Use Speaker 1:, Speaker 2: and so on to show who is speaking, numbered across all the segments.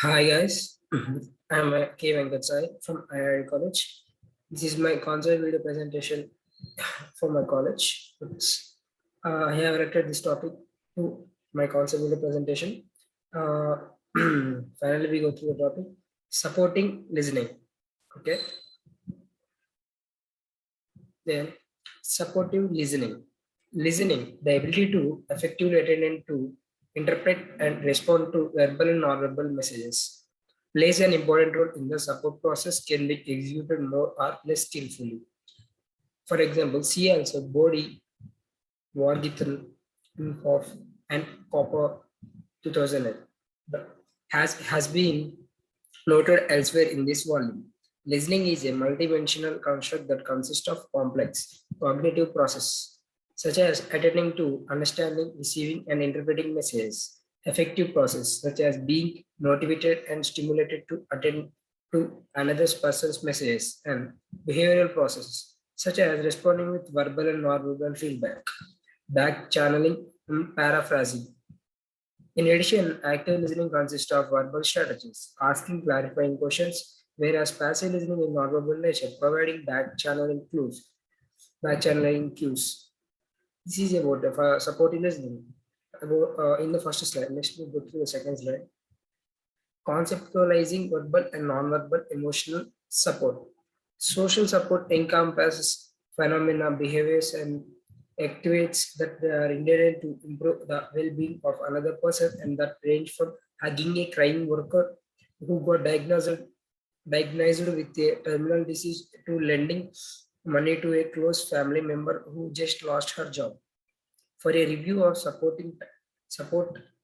Speaker 1: Hi guys, I'm K. Venkatsai from IIR College. This is my concept video presentation for my college. I have related this topic to my concept video presentation. Uh, Finally, we go through the topic supporting listening. Okay, then supportive listening. Listening, the ability to effectively attend to interpret and respond to verbal and non-verbal messages, plays an important role in the support process can be executed more or less skillfully. For example, see also body, Wargithan, Hoff, and Copper 2008 has been noted elsewhere in this volume. Listening is a multidimensional construct that consists of complex cognitive processes, such as attending to, understanding, receiving, and interpreting messages. Effective process, such as being motivated and stimulated to attend to another person's messages, and behavioral processes, such as responding with verbal and non-verbal feedback, back channeling, and paraphrasing. In addition, active listening consists of verbal strategies, asking clarifying questions, whereas passive listening is non-verbal nature, providing back channeling cues. This is about the supporting listening. About in the first slide, next we go to the second slide. Conceptualizing verbal and non-verbal emotional support. Social support encompasses phenomena, behaviors, and activities that are intended to improve the well-being of another person and that range from hugging a crying worker who got diagnosed with a terminal disease to lending money to a close family member who just lost her job. For a review of support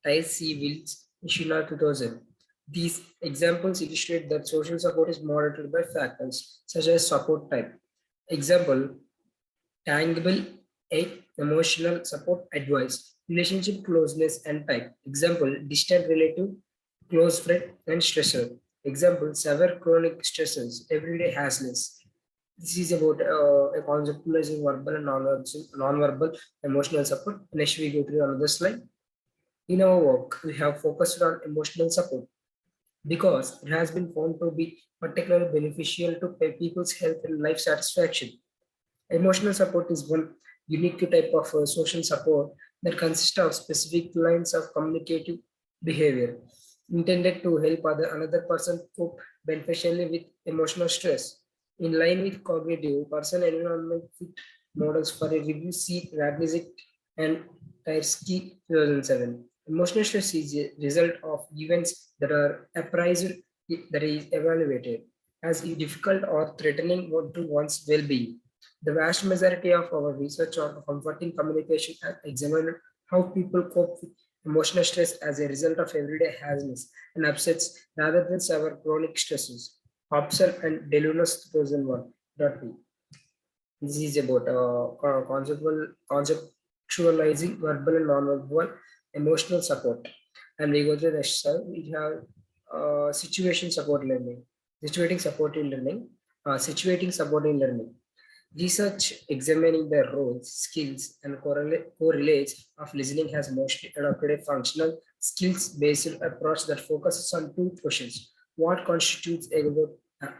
Speaker 1: ties, see Wills Ishina 2000. These examples illustrate that social support is monitored by factors such as support type. Example, tangible a emotional support advice, relationship closeness and type. Example, distant relative, close friend and stressor. Example, severe chronic stressors, everyday hassles. This is about a conceptualizing verbal and non-verbal emotional support. Next, we go through another slide. In our work, we have focused on emotional support because it has been found to be particularly beneficial to people's health and life satisfaction. Emotional support is one unique type of social support that consists of specific lines of communicative behavior intended to help another person cope beneficially with emotional stress. In line with cognitive person environment fit models for a review, see Radnizek and Tversky 2007. Emotional stress is a result of events that are appraised, that is evaluated as difficult or threatening to one's well-being. The vast majority of our research on comforting communication has examined how people cope with emotional stress as a result of everyday hassles and upsets rather than severe chronic stresses. Hobson and Delunas 2001. This is about conceptualizing verbal and non-verbal emotional support. And we go to the next slide. We have situation support learning, situating supporting learning. Research examining the roles, skills, and correlates of listening has mostly adopted a functional skills-based approach that focuses on two questions. What constitutes a good,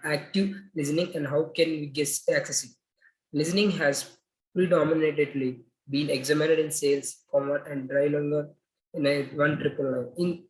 Speaker 1: active listening and how can we access it? Listening has predominantly been examined in sales, commerce, and Dreilinger in a 1999 in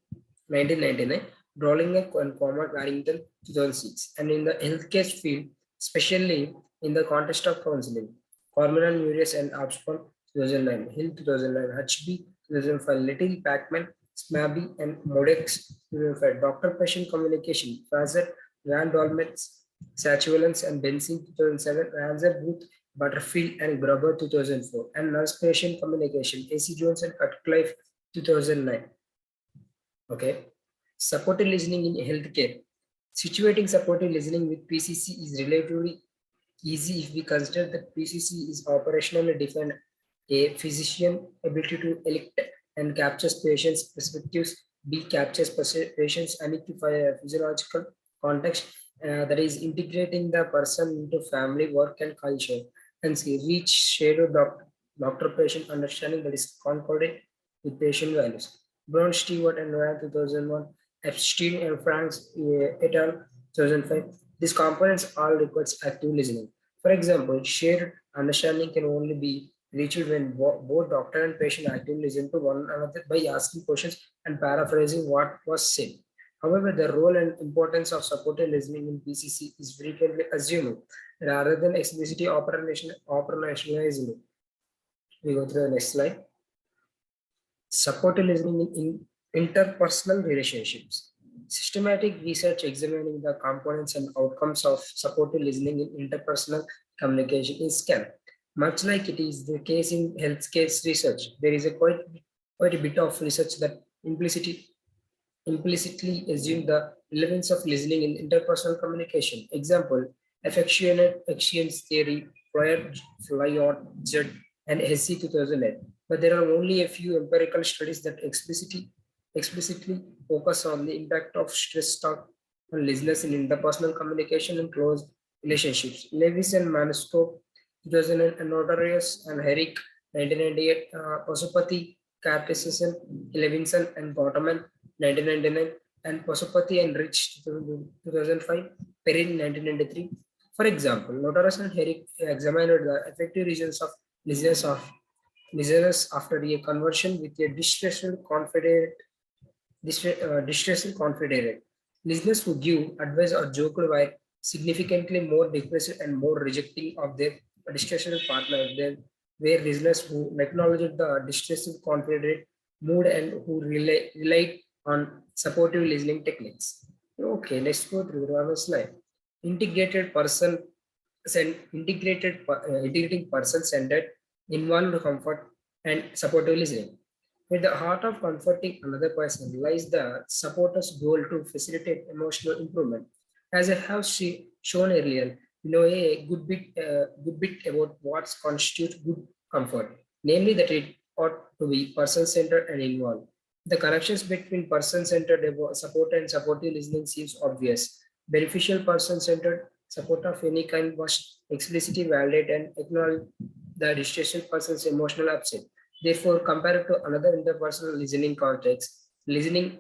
Speaker 1: 1999, Dreilinger and Commerce Warrington 2006, and in the healthcare field, especially in the context of counseling. Corminan, Murius, and Abspon 2009, Hill 2009, HB 2005, Little, Pacman, Smabby, and Modex 2005, Doctor Patient Communication, Fraser, Van Dolmetz, Satchellans, and Benzine 2007, Ranzer Booth, Butterfield, and Gruber 2004, and Nurse Patient Communication, AC Jones and Cutcliffe 2009. Okay. Supported listening in healthcare. Situating supported listening with PCC is relatively easy if we consider that PCC is operationally defined a physician ability to elect and captures patients' perspectives, B captures patients' physiological context that is integrating the person into family, work, and culture, and C reach shared doctor-patient understanding that is concordant with patient values. Brown, Stewart, and Ryan 2001 Epstein and Franks et al. 2005. These components all requires active listening. For example, shared understanding can only be reached when both doctor and patient actively listen to one another by asking questions and paraphrasing what was said. However, the role and importance of supportive listening in PCC is frequently assumed rather than explicitly operationalized. We go to the next slide. Supportive listening in interpersonal relationships. Systematic research examining the components and outcomes of supportive listening in interpersonal communication is SCAN. Much like it is the case in healthcare research, there is quite a bit of research that implicitly assume the relevance of listening in interpersonal communication. Example, affectionate exchange theory, Floyd, Judd, and SC 2008. But there are only a few empirical studies that explicitly focus on the impact of stress talk on listeners in interpersonal communication and close relationships. Lewis and Manoscope 2008 and Notorious and Herrick 1998, Pasupati, Cartesian, Levinson and Gottman 1999, and Pasupati and Rich 2005, Perrin 1993. For example, Notaras and Herrick examined the effective regions of listeners of listeners after a conversion with a distressful confederate. Listeners who give advice or joke were significantly more depressed and more rejecting of their distressful partner than were listeners who acknowledged the distressful confederate mood and who relied on supportive listening techniques. Okay, let's go through the other slide. Integrated person integrating person-centered, involved comfort and supportive listening. At the heart of comforting another person lies the supporter's goal to facilitate emotional improvement. As I have shown earlier, we know a good bit about what constitutes good comfort, namely that it ought to be person-centered and involved. The connections between person-centered support and supportive listening seems obvious. Beneficial person-centered support of any kind must explicitly validate and acknowledge the distressed person's emotional upset. Therefore, compared to another interpersonal listening context, listening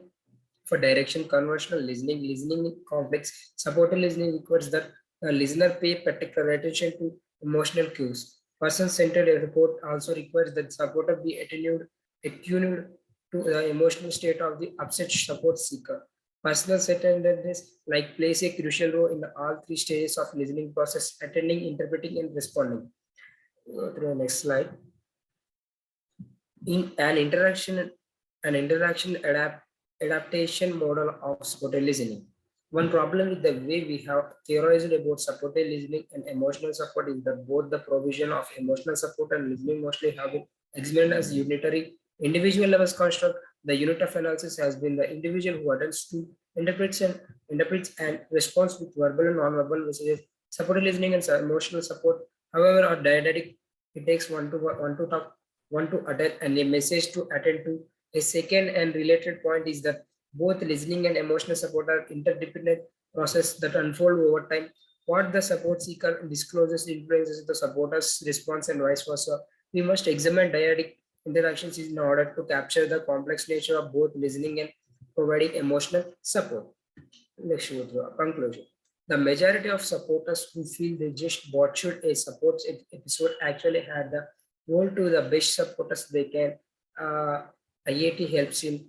Speaker 1: for direction, conversational listening in complex, supportive listening requires that the listener pay particular attention to emotional cues. Person-centered report also requires that supporter be attuned to the emotional state of the upset support seeker. Personal centeredness like plays a crucial role in all three stages of listening process: attending, interpreting, and responding. Go to the next slide. In an interaction adaptation model of supported listening. One problem with the way we have theorized about supported listening and emotional support is that both the provision of emotional support and listening mostly have been examined as unitary individual levels construct. The unit of analysis has been the individual who attends to interprets and responds with verbal and non-verbal messages. Supported listening and emotional support, however, are didactic. It takes one to talk, one to attend, and a message to attend to. A second and related point is that both listening and emotional support are interdependent processes that unfold over time. What the support seeker discloses influences the supporter's response and vice versa. We must examine dyadic interactions in order to capture the complex nature of both listening and providing emotional support. Let's go through a conclusion. The majority of supporters who feel they just watched a support episode actually had the role to the best supporters they can. IAT helps in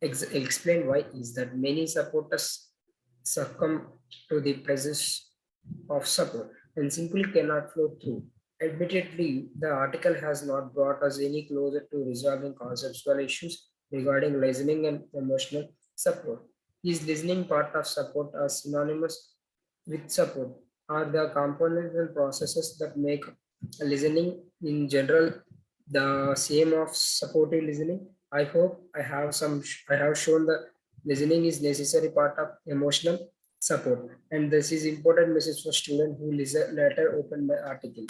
Speaker 1: explain why is that many supporters succumb to the presence of support and simply cannot flow through. Admittedly, the article has not brought us any closer to resolving conceptual issues regarding listening and emotional support. Is listening part of support are synonymous with support? Are the components and processes that make listening in general the same of supportive listening? I hope I have shown that listening is necessary part of emotional support, and this is important message for students who listen later open my article.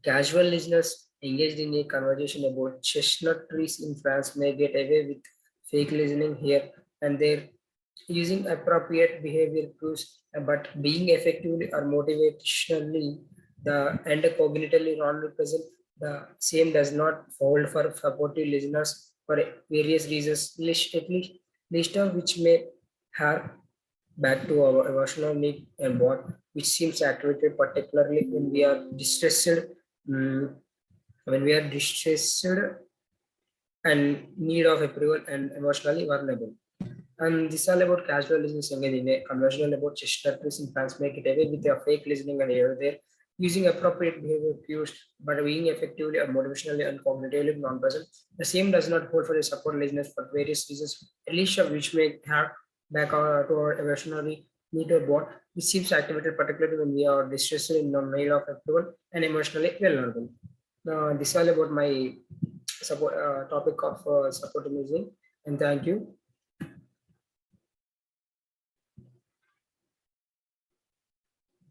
Speaker 1: Casual listeners engaged in a conversation about chestnut trees in France may get away with fake listening here and there using appropriate behavior cues, but being effectively or motivationally and cognitively non-represent the same does not hold for supportive listeners for various reasons. At least List of which may have back to our emotional need and what which seems activated particularly when we are distressed, mm, when we are distressed and need of approval and emotionally vulnerable. And this all about casual listening again in a conventional about chestnut trees in France make it away with a fake listening and here there using appropriate behavior cues but being effectively or motivationally and cognitively non-present. The same does not hold for the support listeners for various reasons, at least of which may have back to our emotionally need or bond, which seems activated particularly when we are distressed in non-mail of approval and emotionally vulnerable. This is all about my support topic of support listening and thank you.